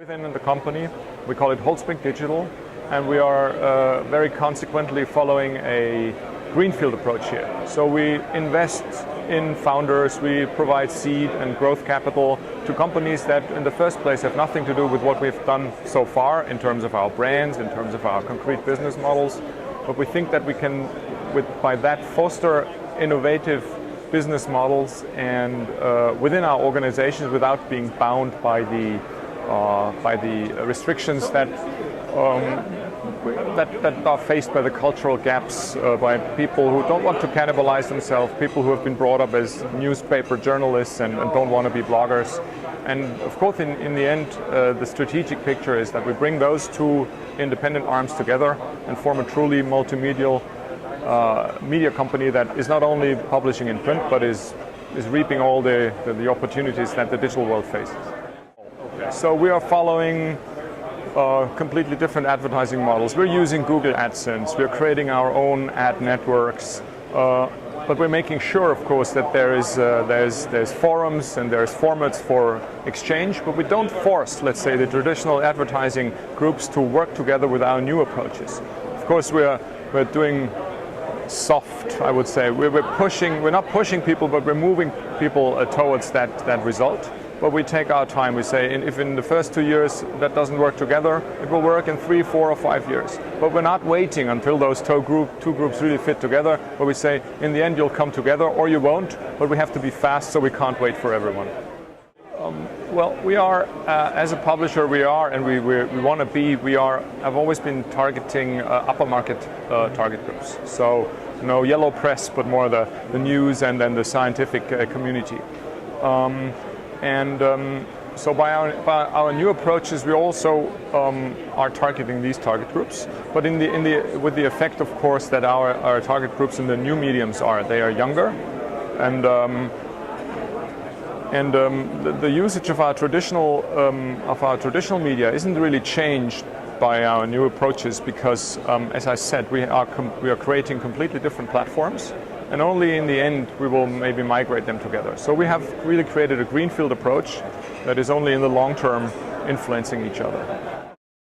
Within the company, we call it Holzbrink Digital, and we are very consequently following a greenfield approach here. So we invest in founders, we provide seed and growth capital to companies that in the first place have nothing to do with what we've done so far in terms of our brands, in terms of our concrete business models. But we think that we can, by that, foster innovative business models and within our organizations without being bound by the restrictions that are faced by the cultural gaps, by people who don't want to cannibalize themselves, people who have been brought up as newspaper journalists and don't want to be bloggers. And of course, in the end, the strategic picture is that we bring those two independent arms together and form a truly multimedial media company that is not only publishing in print, but is reaping all the opportunities that the digital world faces. So we are following completely different advertising models. We're using Google AdSense, we're creating our own ad networks, but we're making sure, of course, that there's forums and there's formats for exchange, but we don't force, let's say, the traditional advertising groups to work together with our new approaches. Of course, we're doing soft, I would say. We're not pushing people, but we're moving people towards that result. But we take our time. We say, if in the first 2 years that doesn't work together, it will work in 3, 4, or 5 years. But we're not waiting until those two groups really fit together. But we say, in the end, you'll come together, or you won't. But we have to be fast, so we can't wait for everyone. Well, we are, as a publisher, we are, and we want to be. I've always been targeting upper market target groups. So, no yellow press, but more the news and then the scientific community. So by our new approaches, we also are targeting these target groups, but with the effect, of course, that our target groups in the new mediums they are younger, and the usage of our traditional media isn't really changed by our new approaches because, as I said, we are creating completely different platforms. And only in the end we will maybe migrate them together. So we have really created a greenfield approach that is only in the long term influencing each other.